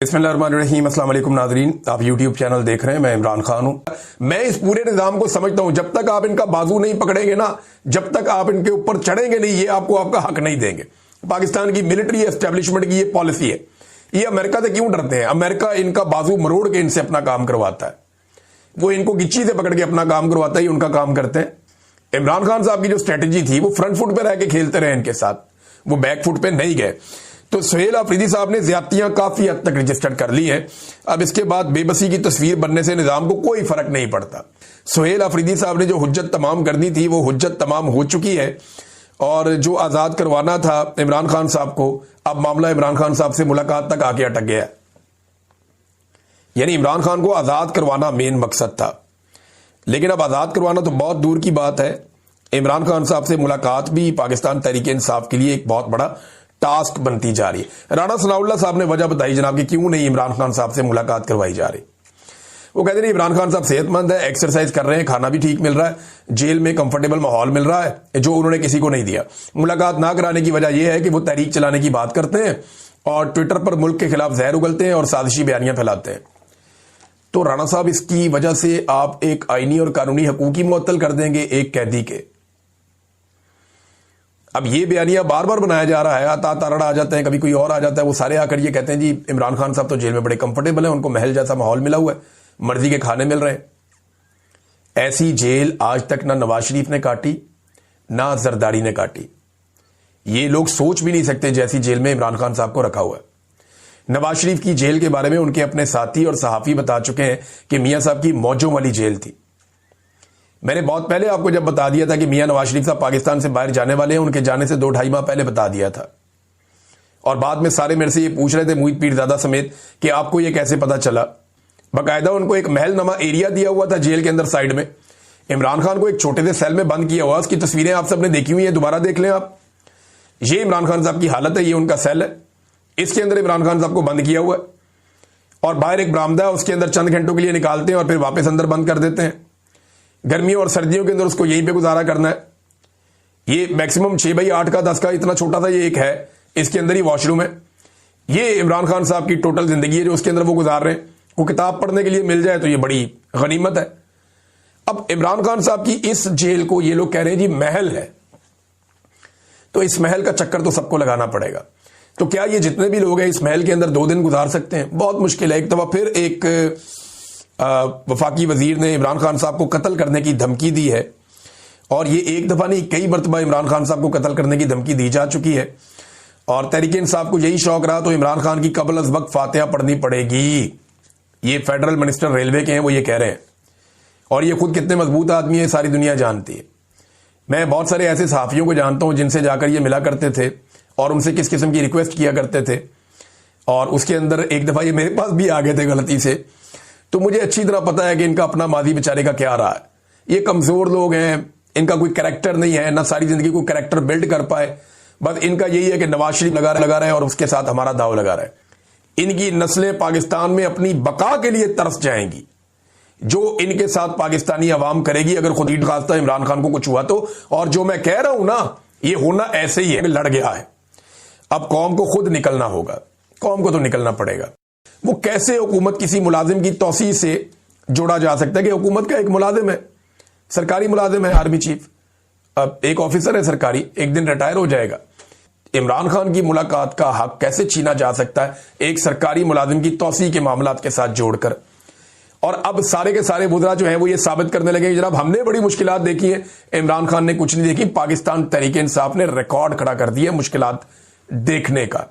बिस्मिल्लाहिर्रहमानिर्रहीम। अस्सलाम वालेकुम नाज़रीन, आप यूट्यूब चैनल देख रहे हैं। मैं इमरान खान हूं। मैं इस पूरे निज़ाम को समझता हूं। जब तक आप इनका बाजू नहीं पकड़ेंगे ना, जब तक आप इनके ऊपर चढ़ेंगे नहीं, ये आपको आपका हक नहीं देंगे। पाकिस्तान की मिलिट्री एस्टेब्लिशमेंट की ये पॉलिसी है। ये अमेरिका से क्यों डरते हैं? अमेरिका इनका बाजू मरोड़ के इनसे अपना काम करवाता है। वो इनको गिच्ची से पकड़ के अपना काम करवाता है, उनका काम करते हैं। इमरान खान साहब की जो स्ट्रेटेजी थी, वो फ्रंट फुट पे रह के खेलते रहे इनके साथ, वो बैक फुट पे नहीं गए। तो सुहेल अफरीदी साहब ने ज्यादतियां काफी हद तक रजिस्टर कर ली हैं। अब इसके बाद बेबसी की तस्वीर बनने से निजाम को कोई फर्क नहीं पड़ता। सुहेल अफरीदी साहब ने जो हुज्जत तमाम करनी थी, वो हुज्जत तमाम हो चुकी है। और जो आजाद करवाना था इमरान खान साहब को, अब मामला इमरान खान साहब से मुलाकात तक आके अटक गया। यानी इमरान खान को आजाद करवाना मेन मकसद था, लेकिन अब आजाद करवाना तो बहुत दूर की बात है। इमरान खान साहब से मुलाकात भी पाकिस्तान तहरीक इंसाफ के लिए एक बहुत बड़ा टास्क बनती जा रही है। राणा सनाउल्लाह साहब ने वजह बताई जनाब कि क्यों नहीं इमरान खान साहब से मुलाकात करवाई जा रही। वो कहते हैं इमरान खान साहब सेहतमंद है, एक्सरसाइज कर रहे हैं, खाना भी ठीक मिल रहा है, जेल में कंफर्टेबल माहौल मिल रहा है, जो उन्होंने किसी को नहीं दिया। मुलाकात ना कराने की वजह यह है कि वो तहरीक चलाने की बात करते हैं और ट्विटर पर मुल्क के खिलाफ जहर उगलते हैं और साजिशी बयानियां फैलाते हैं। तो राणा साहब, इसकी वजह से आप एक आईनी और कानूनी हकूक ही मुअत्तल कर देंगे एक कैदी के। अब ये बयानिया बार बार बनाया जा रहा है, आता तारड़ा आ जाते हैं, कभी कोई और आ जाता है, वो सारे आकर ये कहते हैं जी इमरान खान साहब तो जेल में बड़े कंफर्टेबल हैं, उनको महल जैसा माहौल मिला हुआ है, मर्जी के खाने मिल रहे हैं। ऐसी जेल आज तक ना नवाज शरीफ ने काटी, ना जरदारी ने काटी। ये लोग सोच भी नहीं सकते जैसी जेल में इमरान खान साहब को रखा हुआ है। नवाज शरीफ की जेल के बारे में उनके अपने साथी और सहाफी बता चुके हैं कि मियां साहब की मौजों वाली जेल थी। मैंने बहुत पहले आपको जब बता दिया था कि मियां नवाज शरीफ साहब पाकिस्तान से बाहर जाने वाले हैं, उनके जाने से 2-2.5 माह पहले बता दिया था। और बाद में सारे मेरे से ये पूछ रहे थे, मुहित पीरजादा समेत, कि आपको ये कैसे पता चला। बाकायदा उनको एक महल नमा एरिया दिया हुआ था जेल के अंदर साइड में। इमरान खान को एक छोटे से सेल में बंद किया हुआ, उसकी तस्वीरें आप सबने देखी हुई है, दोबारा देख लें आप। ये इमरान खान साहब की हालत है, ये उनका सेल है, इसके अंदर इमरान खान साहब को बंद किया हुआ है। और बाहर एक बरामदा है, उसके अंदर चंद घंटों के लिए निकालते हैं और फिर वापस अंदर बंद कर देते हैं। गर्मियों और सर्दियों के अंदर उसको यहीं पे गुजारा करना है। ये मैक्सिमम 6x8 का 10 का इतना छोटा सा ये एक है, इसके अंदर ही वॉशरूम है। ये इमरान खान साहब की टोटल जिंदगी है जो उसके अंदर वो गुजार रहे हैं। वो किताब पढ़ने के लिए मिल जाए तो ये बड़ी गनीमत है। अब इमरान खान साहब की इस जेल को ये लोग कह रहे हैं जी महल है, तो इस महल का चक्कर तो सबको लगाना पड़ेगा। तो क्या ये जितने भी लोग हैं इस महल के अंदर 2 दिन गुजार सकते हैं? बहुत मुश्किल है। एक दफा फिर एक वफाकी वजीर ने इमरान खान साहब को कत्ल करने की धमकी दी है, और ये एक दफा नहीं कई मरतबा इमरान खान साहब को कत्ल करने की धमकी दी जा चुकी है। और तहरीक इंसाफ को यही शौक रहा तो इमरान खान की कबल अज वक्त फातिहा पढ़नी पड़ेगी। ये फेडरल मिनिस्टर रेलवे के हैं, वो ये कह रहे हैं। और ये खुद कितने मजबूत आदमी है सारी दुनिया जानती है। मैं बहुत सारे ऐसे सहाफियों को जानता हूं जिनसे जाकर ये मिला करते थे और उनसे किस किस्म की रिक्वेस्ट किया करते थे, और उसके अंदर एक दफा ये मेरे पास भी आ गए थे गलती से। तो मुझे अच्छी तरह पता है कि इनका अपना माजी बेचारे का क्या रहा है। ये कमजोर लोग हैं, इनका कोई कैरेक्टर नहीं है, ना सारी जिंदगी कोई कैरेक्टर बिल्ड कर पाए। बस इनका यही है कि नवाज शरीफ लगा रहे हैं और उसके साथ हमारा दाव लगा रहा है। इनकी नस्लें पाकिस्तान में अपनी बका के लिए तरस जाएंगी, जो इनके साथ पाकिस्तानी अवाम करेगी अगर खुद ही खास्ता इमरान खान को कुछ हुआ तो। और जो मैं कह रहा हूं ना, ये होना ऐसे ही है, लड़ गया है। अब कौम को खुद निकलना होगा, कौम को तो निकलना पड़ेगा। वो कैसे हुकूमत किसी मुलाजिम की तौसीह से जोड़ा जा सकता है कि हुकूमत का एक मुलाजिम है, सरकारी मुलाजिम है, आर्मी चीफ, अब एक ऑफिसर है सरकारी, एक दिन रिटायर हो जाएगा। इमरान खान की मुलाकात का हक कैसे छीना जा सकता है एक सरकारी मुलाजिम की तौसीह के मामलात के साथ जोड़कर? और अब सारे के सारे वुज़रा जो है वो ये साबित करने लगे जनाब हमने बड़ी मुश्किलात देखी है, इमरान खान ने कुछ नहीं देखी। पाकिस्तान तहरीक इंसाफ ने रिकॉर्ड खड़ा कर दिया मुश्किलात देखने का,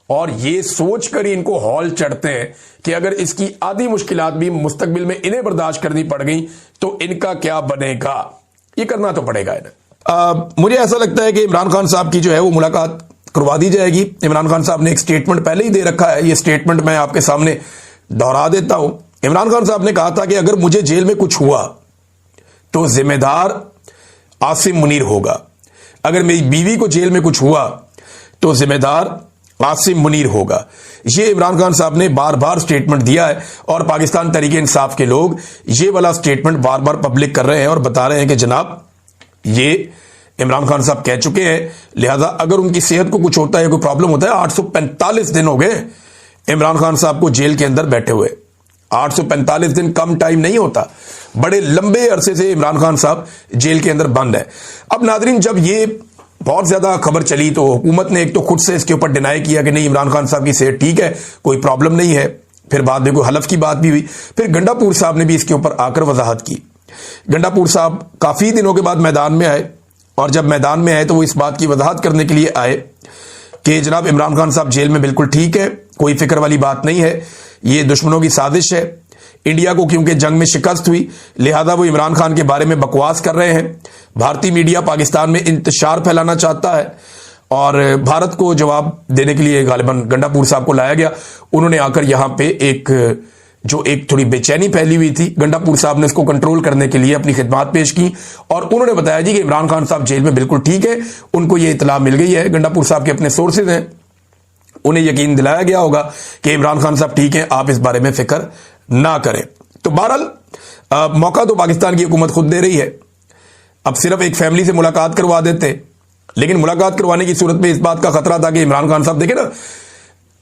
और ये सोचकर ही इनको हॉल चढ़ते हैं कि अगर इसकी आधी मुश्किलात भी मुस्तकबिल में इन्हें बर्दाश्त करनी पड़ गई तो इनका क्या बनेगा। ये करना तो पड़ेगा इन्हें। मुझे ऐसा लगता है कि इमरान खान साहब की जो है वो मुलाकात करवा दी जाएगी। इमरान खान साहब ने एक स्टेटमेंट पहले ही दे रखा है, ये स्टेटमेंट मैं आपके सामने दोहरा देता हूं। इमरान खान साहब ने कहा था कि अगर मुझे जेल में कुछ हुआ तो जिम्मेदार आसिम मुनीर होगा, अगर मेरी बीवी को जेल में कुछ हुआ तो जिम्मेदार आसिम मुनीर होगा। ये इमरान खान साहब ने बार बार स्टेटमेंट दिया है, और पाकिस्तान तहरीक इंसाफ के लोग ये वाला स्टेटमेंट बार बार पब्लिक कर रहे हैं और बता रहे हैं कि जनाब ये इमरान खान साहब कह चुके हैं, लिहाजा अगर उनकी सेहत को कुछ होता है, कोई प्रॉब्लम होता है, 845 दिन हो गए इमरान खान साहब को जेल के अंदर बैठे हुए। 845 दिन कम टाइम नहीं होता, बड़े लंबे अरसे से इमरान खान साहब जेल के अंदर बंद है। अब नाजरीन, जब ये बहुत ज्यादा खबर चली तो हुकूमत ने एक तो खुद से इसके ऊपर डिनाई किया कि नहीं, इमरान खान साहब की सेहत ठीक है, कोई प्रॉब्लम नहीं है। फिर बाद में कोई हलफ की बात भी हुई। फिर गंडापुर साहब ने भी इसके ऊपर आकर वजाहत की। गंडापुर साहब काफी दिनों के बाद मैदान में आए, और जब मैदान में आए तो वो इस बात की वजाहत करने के लिए आए कि जनाब इमरान खान साहब जेल में बिल्कुल ठीक है, कोई फिक्र वाली बात नहीं है, ये दुश्मनों की साजिश है। इंडिया को क्योंकि जंग में शिकस्त हुई, लिहाजा वो इमरान खान के बारे में बकवास कर रहे हैं। भारतीय मीडिया पाकिस्तान में इंतशार फैलाना चाहता है, और भारत को जवाब देने के लिए गालिबन गंडापुर साहब को लाया गया। उन्होंने आकर यहां पे एक थोड़ी बेचैनी फैली हुई थी, गंडापुर साहब ने इसको कंट्रोल करने के लिए अपनी खिदमत पेश की, और उन्होंने बताया जी कि इमरान खान साहब जेल में बिल्कुल ठीक है, उनको ये इतला मिल गई है। गंडापुर साहब के अपने सोर्सेज हैं, उन्हें यकीन दिलाया गया होगा कि इमरान खान साहब ठीक है, आप इस बारे में फिक्र ना करें। तो बहरहाल मौका तो पाकिस्तान की हुकूमत खुद दे रही है। अब सिर्फ एक फैमिली से मुलाकात करवा देते, लेकिन मुलाकात करवाने की सूरत में इस बात का खतरा था कि इमरान खान साहब देखे ना,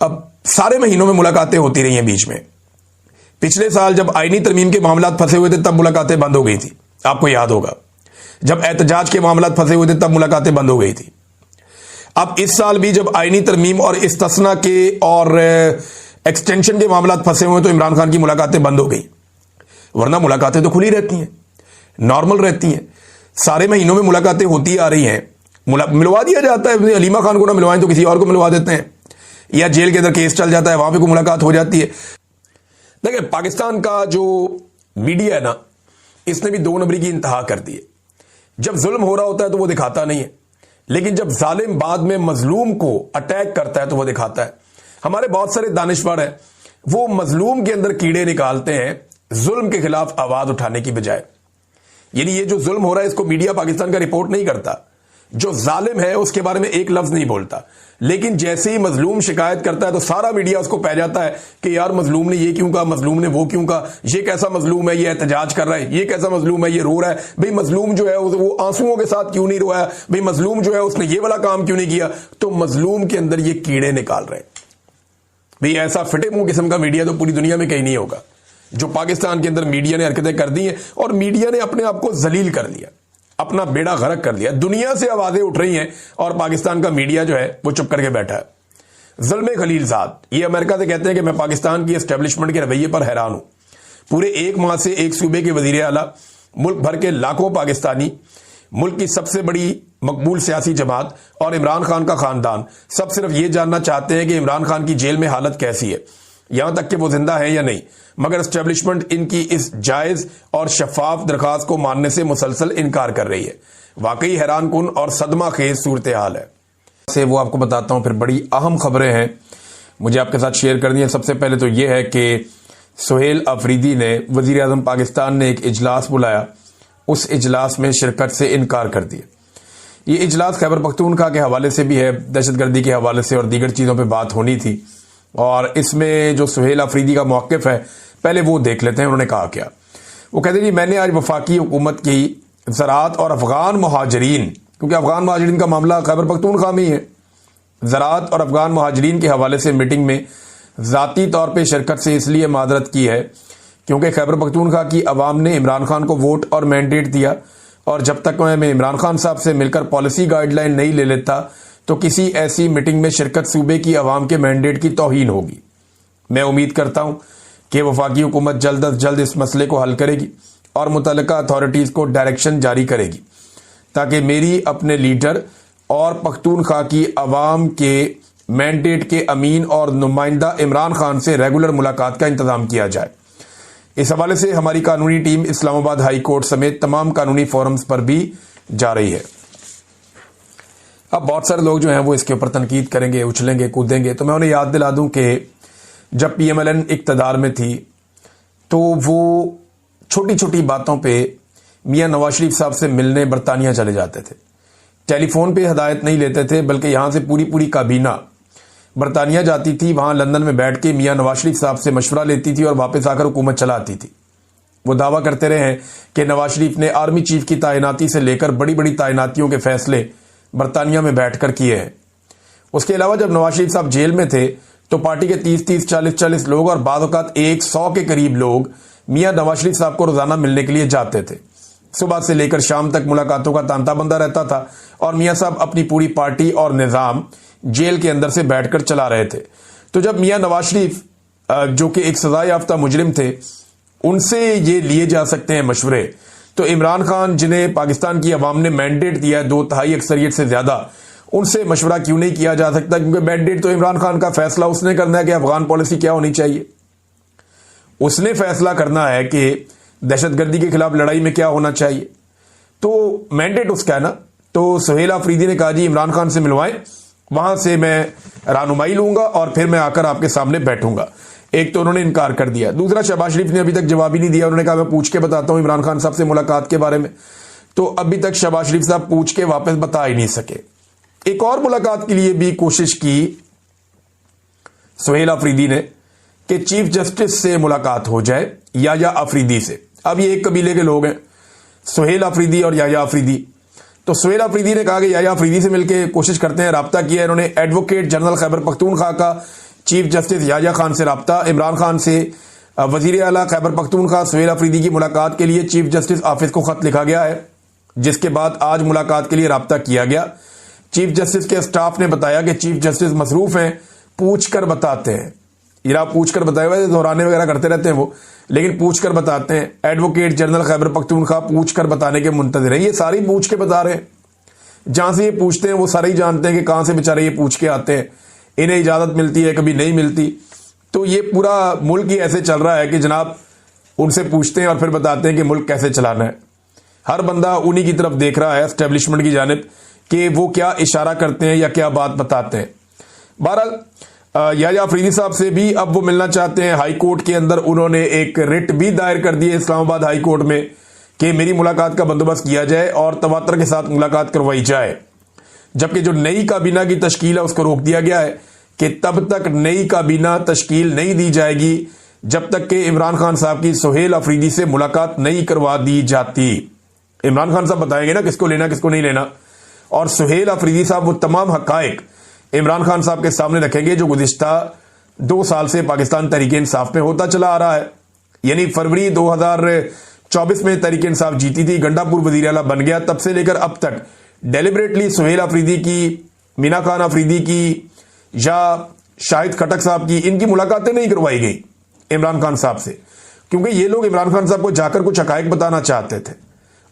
अब सारे महीनों में मुलाकातें होती रही हैं बीच में। पिछले साल जब आईनी तरमीम के मामलात फंसे हुए थे तब मुलाकातें बंद हो गई थी, आपको याद होगा। जब एहतजाज के मामलात फंसे हुए थे तब मुलाकातें बंद हो गई थी। अब इस साल भी जब आईनी तरमीम और इस्तिस्ना के और एक्सटेंशन के मामलात फंसे हुए तो इमरान खान की मुलाकातें बंद हो गई, वरना मुलाकातें तो खुली रहती हैं, नॉर्मल रहती हैं। सारे महीनों में मुलाकातें होती आ रही हैं, मिलवा दिया जाता है। अलीमा खान को ना मिलवाएं तो किसी और को मिलवा देते हैं, या जेल के अंदर केस चल जाता है, वहां पे कोई मुलाकात हो जाती है। देखिए, पाकिस्तान का जो मीडिया है ना, इसने भी 2 नंबरी की इंतहा कर दी है। जब जुल्म हो रहा होता है तो वो दिखाता नहीं है, लेकिन जब जालिम बाद में मजलूम को अटैक करता है तो वो दिखाता है। हमारे बहुत सारे दानिशवर हैं, वो मजलूम के अंदर कीड़े निकालते हैं जुल्म के खिलाफ आवाज उठाने की बजाय। यानी ये जो जुल्म हो रहा है इसको मीडिया पाकिस्तान का रिपोर्ट नहीं करता, जो जालिम है उसके बारे में एक लफ्ज नहीं बोलता, लेकिन जैसे ही मजलूम शिकायत करता है तो सारा मीडिया उसको पै जाता है कि यार मजलूम ने ये क्यों कहा, मजलूम ने वो क्यों कहा, ये कैसा मजलूम है, ये एहतजाज कर रहा है, ये कैसा मजलूम है, ये रो रहा है। भाई मजलूम जो है वो आंसुओं के साथ क्यों नहीं रोया, भाई मजलूम जो है उसने ये वाला काम क्यों नहीं किया। तो मजलूम के अंदर ये कीड़े निकाल रहे हैं। भाई ऐसा फिटे मुंह किस्म का मीडिया तो पूरी दुनिया में कहीं नहीं होगा। जो पाकिस्तान के अंदर मीडिया ने हरकतें कर दी हैं, और मीडिया ने अपने आप को जलील कर लिया, अपना बेड़ा गर्क कर लिया। दुनिया से आवाजें उठ रही हैं और पाकिस्तान का मीडिया जो है वो चुप करके बैठा है। ज़ुल्म खलीलजाद ये अमेरिका से कहते हैं कि मैं पाकिस्तान की एस्टेब्लिशमेंट के रवैये पर हैरान हूं। पूरे 1 माह से एक सूबे के वजीर आला, मुल्क भर के लाखों पाकिस्तानी, मुल्क की सबसे बड़ी मकबूल सियासी जमात और इमरान खान का खानदान सब सिर्फ ये जानना चाहते हैं कि इमरान खान की जेल में हालत कैसी है, यहां तक कि वो जिंदा है या नहीं। मगर एस्टेब्लिशमेंट इनकी इस जायज और शफाफ दरखास्त को मानने से मुसलसल इनकार कर रही है। वाकई हैरान कुन और सदमा खेज सूरत हाल है। से वो आपको बताता हूं, फिर बड़ी अहम खबरें हैं मुझे आपके साथ शेयर करनी है। सबसे पहले तो यह है कि सुहेल अफरीदी ने, वजीर आजम पाकिस्तान ने एक इजलास बुलाया, उस इजलास में शिरकत से इनकार कर दिया। ये इजलास खैबर पख्तूनख्वा के हवाले से भी है, दहशतगर्दी के हवाले से और दीगर चीज़ों पर बात होनी थी, और इसमें जो सुहेल अफरीदी का मौक़िफ़ है पहले वो देख लेते हैं। उन्होंने कहा क्या, वो कहते जी मैंने आज वफाकी हुकूमत की ज़राअत और अफगान महाजरीन, क्योंकि अफगान महाजरीन का मामला खैबर पख्तूनख्वा में ही है, ज़राअत और अफगान महाजरीन के हवाले से मीटिंग में ज़ाती तौर पर शिरकत से इसलिए मादरत की है क्योंकि खैबर पख्तूनख्वा की अवाम ने इमरान खान को वोट और मैंडेट दिया, और जब तक मैं इमरान खान साहब से मिलकर पॉलिसी गाइडलाइन नहीं ले लेता तो किसी ऐसी मीटिंग में शिरकत सूबे की अवाम के मैंडेट की तौहीन होगी। मैं उम्मीद करता हूं कि वफाकी हुकूमत जल्द अज जल्द इस मसले को हल करेगी और मुतल्लिका अथॉरिटीज़ को डायरेक्शन जारी करेगी, ताकि मेरी अपने लीडर और पख्तूनख्वा की अवाम के मैंडेट के अमीन और नुमाइंदा इमरान खान से रेगुलर मुलाकात का इंतज़ाम किया जाए। इस हवाले से हमारी कानूनी टीम इस्लामाबाद हाई कोर्ट समेत तमाम कानूनी फोरम्स पर भी जा रही है। अब बहुत सारे लोग जो हैं वो इसके ऊपर तनकीद करेंगे, उछलेंगे, कूदेंगे, तो मैं उन्हें याद दिला दूं कि जब PMLN इक़्तिदार में थी तो वो छोटी छोटी बातों पे मियां नवाज शरीफ साहब से मिलने बरतानिया चले जाते थे। टेलीफोन पे हिदायत नहीं लेते थे, बल्कि यहाँ से पूरी पूरी काबीना बरतानिया जाती थी, वहाँ लंदन में बैठ के मियां नवाज शरीफ साहब से मशवरा लेती थी और वापस आकर हुकूमत चलाती थी। वो दावा करते रहे हैं कि नवाज शरीफ ने आर्मी चीफ की तैनाती से लेकर बड़ी बड़ी तैनातियों के फैसले बरतानिया में बैठकर किए हैं। उसके अलावा जब नवाज शरीफ साहब जेल में थे तो पार्टी के 30-30, 40-40 लोग और बाद औक़ात 100 के करीब लोग मियां नवाज शरीफ साहब को रोजाना मिलने के लिए जाते थे। सुबह से लेकर शाम तक मुलाकातों का तांता बंदा रहता था और मियां साहब अपनी पूरी पार्टी और निजाम जेल के अंदर से बैठकर चला रहे थे। तो जब मियां नवाज शरीफ जो कि एक सजा याफ्ता मुजरिम थे, उनसे ये लिए जा सकते हैं मशवरे, तो इमरान खान जिन्हें पाकिस्तान की अवाम ने मैंडेट दिया है 2/3 अक्सरियत से ज्यादा, उनसे मशवरा क्यों नहीं किया जा सकता? क्योंकि मैंडेट तो इमरान खान का फैसला उसने करना है कि अफगान पॉलिसी क्या होनी चाहिए। उसने फैसला करना है कि दहशतगर्दी के खिलाफ लड़ाई में क्या होना चाहिए, तो मैंडेट उसका है ना। तो सुहेल अफरीदी ने कहा जी इमरान खान से मिलवाएं, वहां से मैं रहनुमाई लूंगा और फिर मैं आकर आपके सामने बैठूंगा। एक तो उन्होंने इनकार कर दिया, दूसरा शहबाज शरीफ ने अभी तक जवाब ही नहीं दिया। उन्होंने कहा मैं पूछ के बताता हूं इमरान खान साहब से मुलाकात के बारे में, तो अभी तक शहबाज शरीफ साहब पूछ के वापस बता ही नहीं सके। एक और मुलाकात के लिए भी कोशिश की सुहेल अफरीदी ने कि चीफ जस्टिस से मुलाकात हो जाए, याया अफरीदी से। अब ये एक कबीले के लोग हैं, सुहेल अफरीदी और याया अफरीदी। तो सुहेल अफरीदी ने कहा कि याया अफरीदी से मिलकर कोशिश करते हैं, राब्ता किया। इन्होंने एडवोकेट जनरल खैबर पख्तूनख्वा का चीफ जस्टिस याया खान से राब्ता, इमरान खान से वजीर आला खैबर पख्तूनख्वा सुहेल अफरीदी की मुलाकात के लिए चीफ जस्टिस ऑफिस को खत लिखा गया है, जिसके बाद आज मुलाकात के लिए राब्ता किया गया। चीफ जस्टिस के स्टाफ ने बताया कि चीफ जस्टिस मसरूफ हैं, पूछ कर बताते हैं। ये पूछ कर बताए हुए दोहराने वगैरह करते रहते हैं वो, लेकिन पूछ कर बताते हैं। एडवोकेट जनरल खैबर पख्तूनख्वा पूछ कर बताने के मुंतजिर है। ये सारी पूछ के बता रहे हैं, जहां से ये पूछते हैं वो सारे ही जानते हैं कि कहां से बेचारे ये पूछ के आते हैं। इन्हें इजाजत मिलती है, कभी नहीं मिलती। तो ये पूरा मुल्क ही ऐसे चल रहा है कि जनाब उनसे पूछते हैं और फिर बताते हैं कि मुल्क कैसे चलाना है। हर बंदा उन्हीं की तरफ देख रहा है, एस्टेब्लिशमेंट की जानिब, कि वो क्या इशारा करते हैं या क्या बात बताते हैं। बहरहाल याया अफरीदी साहब से भी अब वो मिलना चाहते हैं। हाई कोर्ट के अंदर उन्होंने एक रिट भी दायर कर दी है इस्लामाबाद हाई कोर्ट में कि मेरी मुलाकात का बंदोबस्त किया जाए और तवातर के साथ मुलाकात करवाई जाए। जबकि जो नई काबीना की तश्कील है उसको रोक दिया गया है कि तब तक नई काबीना तश्कील नहीं दी जाएगी जब तक कि इमरान खान साहब की सुहेल अफरीदी से मुलाकात नहीं करवा दी जाती। इमरान खान साहब बताएंगे ना किसको लेना किसको नहीं लेना, और सुहेल अफरीदी साहब वो तमाम हकायक इमरान खान साहब के सामने रखेंगे जो गुज़िश्ता 2 साल से पाकिस्तान तहरीक इंसाफ में होता चला आ रहा है। यानी फरवरी 2024 में तहरीक इंसाफ जीती थी, गंडापुर वजीर आला बन गया, तब से लेकर अब तक डेलिबरेटली सुहेल अफरीदी की, मीना खान अफरीदी की या शाहिद खटक साहब की, इनकी मुलाकातें नहीं करवाई गई इमरान खान साहब से, क्योंकि ये लोग इमरान खान साहब को जाकर कुछ हकायक बताना चाहते थे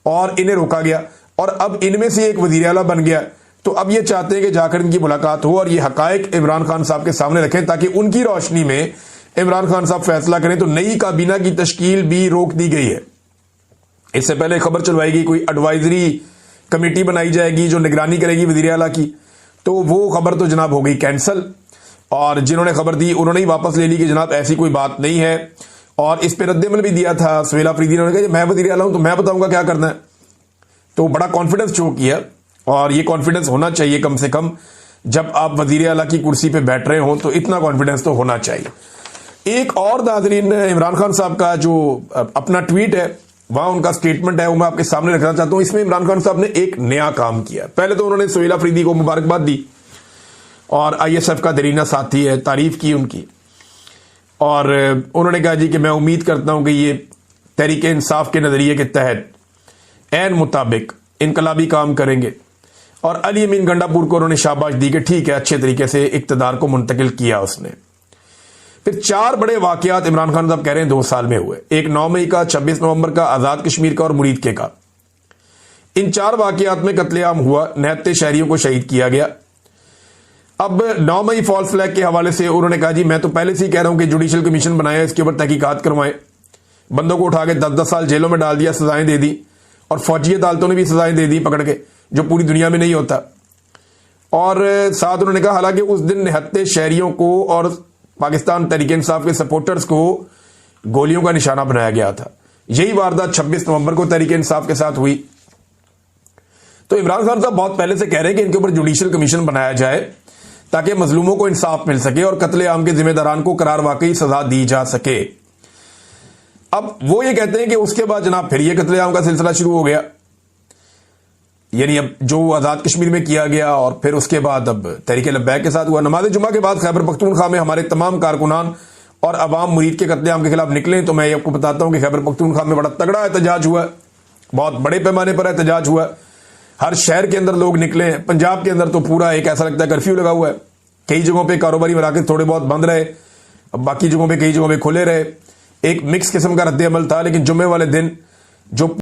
और इन्हें रोका गया। और अब इनमें से एक वजीर आला बन गया, तो अब ये चाहते हैं कि जाकर इनकी मुलाकात हो और ये हकायक इमरान खान साहब के सामने रखें ताकि उनकी रोशनी में इमरान खान साहब फैसला करें। तो नई काबीना की तश्कील भी रोक दी गई है। इससे पहले खबर चलवाई गई कोई एडवाइजरी कमेटी बनाई जाएगी जो निगरानी करेगी वजीर आला की, तो वो खबर तो जनाब हो गई कैंसल, और जिन्होंने खबर दी उन्होंने ही वापस ले ली कि जनाब ऐसी कोई बात नहीं है। और इस पर रद्दमल भी दिया था सुहेल अफरीदी ने, कहा मैं वजीर आला हूं तो मैं बताऊंगा क्या करना है। तो बड़ा कॉन्फिडेंस शो किया, और ये कॉन्फिडेंस होना चाहिए कम से कम, जब आप वजीर आला की कुर्सी पे बैठ रहे हो तो इतना कॉन्फिडेंस तो होना चाहिए। एक और नाज़रीन इमरान खान साहब का जो अपना ट्वीट है, वहां उनका स्टेटमेंट है, वो मैं आपके सामने रखना चाहता हूं। इसमें इमरान खान साहब ने एक नया काम किया। पहले तो उन्होंने सुहेल अफरीदी को मुबारकबाद दी और ISF का दरीना साथी है, तारीफ की उनकी, और उन्होंने कहा जी कि मैं उम्मीद करता हूं कि ये तहरीक इंसाफ के नजरिए के तहत ऐन मुताबिक इनकलाबी काम करेंगे। और अली अमीन गंडापुर को उन्होंने शाबाश दी कि ठीक है, अच्छे तरीके से इक्तदार को मुंतकिल किया उसने। फिर 4 बड़े वाकयात इमरान खान साहब कह रहे हैं 2 साल में हुए। एक 9 मई का, 26 नवंबर का, आजाद कश्मीर का और मुरीद के का। इन 4 वाकयात में कत्लेआम हुआ, निहत्ते शहरियों को शहीद किया गया। अब 9 मई फॉल्स फ्लैग के हवाले से उन्होंने कहा जी मैं तो पहले से ही कह रहा हूं कि जुडिशियल कमीशन बनाया, इसके ऊपर तहकीकात करवाएं। बंदों को उठा के 10-10 साल जेलों में डाल दिया, सजाएं दे दी, और फौजी अदालतों ने भी सजाएं दे दी पकड़ के, जो पूरी दुनिया में नहीं होता। और साथ उन्होंने कहा हालांकि उस दिन निहत्ते शहरियों को और पाकिस्तान तहरीक इंसाफ के सपोर्टर्स को गोलियों का निशाना बनाया गया था। यही वारदात 26 नवंबर को तहरीक इंसाफ के साथ हुई। तो इमरान खान साहब बहुत पहले से कह रहे हैं कि इनके ऊपर जुडिशियल कमीशन बनाया जाए ताकि मजलूमों को इंसाफ मिल सके और कत्लेआम के जिम्मेदारान को करार वाकई सजा दी जा सके। अब वो ये कहते हैं कि उसके बाद जनाब फिर ये कत्लेआम का सिलसिला शुरू हो गया। यानी अब जो आज़ाद कश्मीर में किया गया और फिर उसके बाद अब तहरीक लब्बैक के साथ हुआ। नमाज जुमा के बाद खैबर पख्तूनख्वा में हमारे तमाम कारकुनान और अवाम मुरीद के कत्लेआम के खिलाफ निकले। तो मैं आपको बताता हूं कि खैबर पख्तूनख्वा में बड़ा तगड़ा एहतजाज हुआ, बहुत बड़े पैमाने पर एहतजाज हुआ। हर शहर के अंदर लोग निकले। पंजाब के अंदर तो पूरा एक ऐसा लगता है कर्फ्यू लगा हुआ है। कई जगहों पर कारोबारी मराकज़ थोड़े बहुत बंद रहे, अब बाकी जगहों पर कई जगहों पर खुले रहे। एक मिक्स किस्म का रद्द अमल था, लेकिन जुम्मे वाले दिन जो